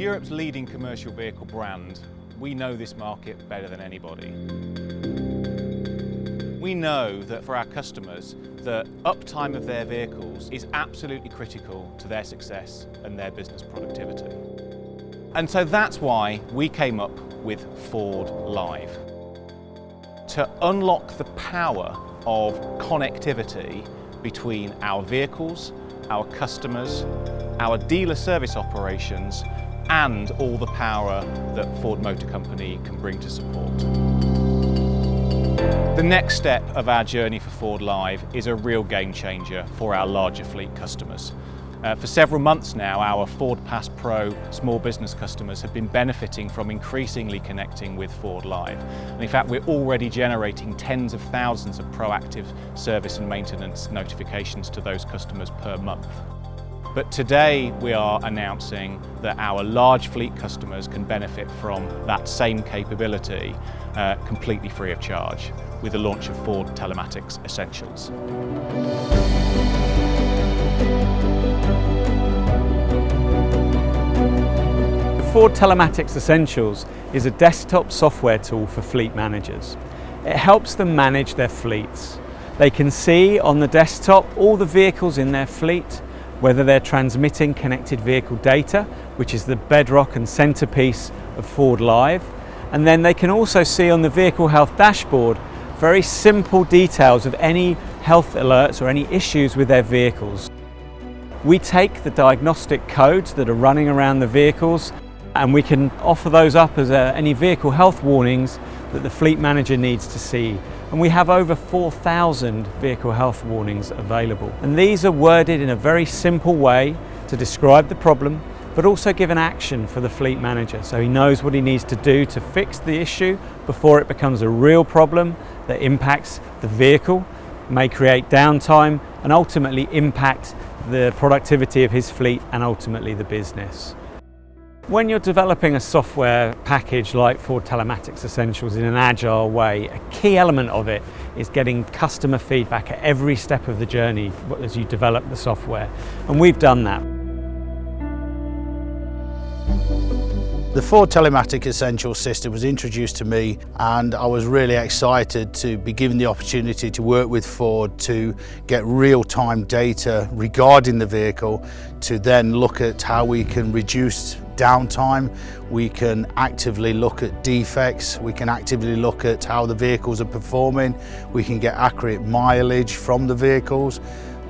Europe's leading commercial vehicle brand, we know this market better than anybody. We know that for our customers, the uptime of their vehicles is absolutely critical to their success and their business productivity. And so that's why we came up with FORDLiive. To unlock the power of connectivity between our vehicles, our customers, our dealer service operations, and all the power that Ford Motor Company can bring to support. The next step of our journey for FORDLiive is a real game changer for our larger fleet customers. For several months now, our Ford Pass Pro small business customers have been benefiting from increasingly connecting with FORDLiive. And in fact, we're already generating tens of thousands of proactive service and maintenance notifications to those customers per month. But today we are announcing that our large fleet customers can benefit from that same capability completely free of charge with the launch of Ford Telematics Essentials. The Ford Telematics Essentials is a desktop software tool for fleet managers. It helps them manage their fleets. They can see on the desktop all the vehicles in their fleet, whether they're transmitting connected vehicle data, which is the bedrock and centerpiece of FORDLiive, and then they can also see on the vehicle health dashboard very simple details of any health alerts or any issues with their vehicles. We take the diagnostic codes that are running around the vehicles and we can offer those up as any vehicle health warnings that the fleet manager needs to see. And we have over 4,000 vehicle health warnings available. And these are worded in a very simple way to describe the problem, but also give an action for the fleet manager so he knows what he needs to do to fix the issue before it becomes a real problem that impacts the vehicle, may create downtime, and ultimately impact the productivity of his fleet and ultimately the business. When you're developing a software package like Ford Telematics Essentials in an agile way, a key element of it is getting customer feedback at every step of the journey as you develop the software. And we've done that. The Ford Telematics Essentials system was introduced to me and I was really excited to be given the opportunity to work with Ford to get real-time data regarding the vehicle, to then look at how we can reduce downtime, we can actively look at defects, we can actively look at how the vehicles are performing, we can get accurate mileage from the vehicles.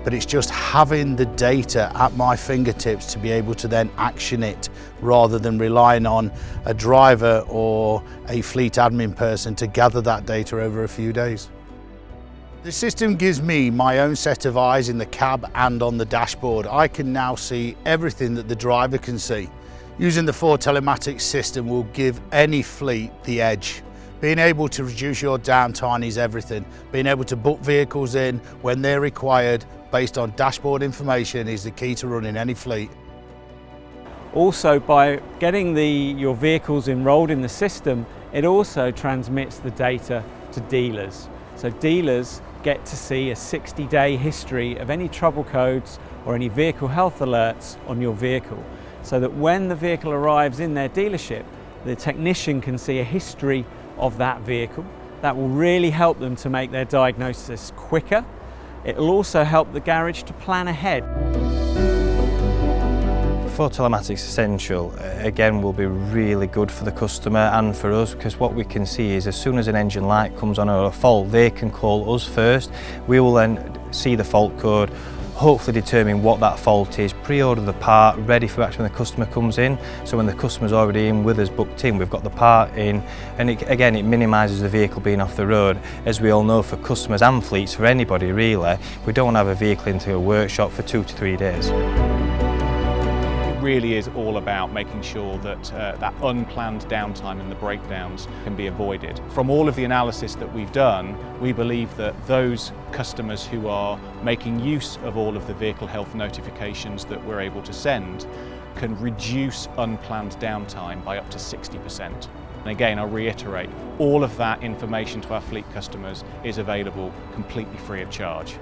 But it's just having the data at my fingertips to be able to then action it rather than relying on a driver or a fleet admin person to gather that data over a few days. The system gives me my own set of eyes in the cab and on the dashboard. I can now see everything that the driver can see. Using the Ford Telematics system will give any fleet the edge. Being able to reduce your downtime is everything. Being able to book vehicles in when they're required based on dashboard information is the key to running any fleet. Also, by getting your vehicles enrolled in the system, it also transmits the data to dealers. So dealers get to see a 60-day history of any trouble codes or any vehicle health alerts on your vehicle, so that when the vehicle arrives in their dealership, the technician can see a history of that vehicle. That will really help them to make their diagnosis quicker. It will also help the garage to plan ahead. Ford Telematics Essential again will be really good for the customer and for us, because what we can see is as soon as an engine light comes on or a fault, they can call us first. We will then see the fault code, hopefully determine what that fault is, pre-order the part, ready for action when the customer comes in. So when the customer's already in with us, booked in, we've got the part in, and again it minimises the vehicle being off the road. As we all know, for customers and fleets, for anybody really, we don't want to have a vehicle into a workshop for 2 to 3 days. Really is all about making sure that that unplanned downtime and the breakdowns can be avoided. From all of the analysis that we've done, we believe that those customers who are making use of all of the vehicle health notifications that we're able to send can reduce unplanned downtime by up to 60%. And again, I'll reiterate, all of that information to our fleet customers is available completely free of charge.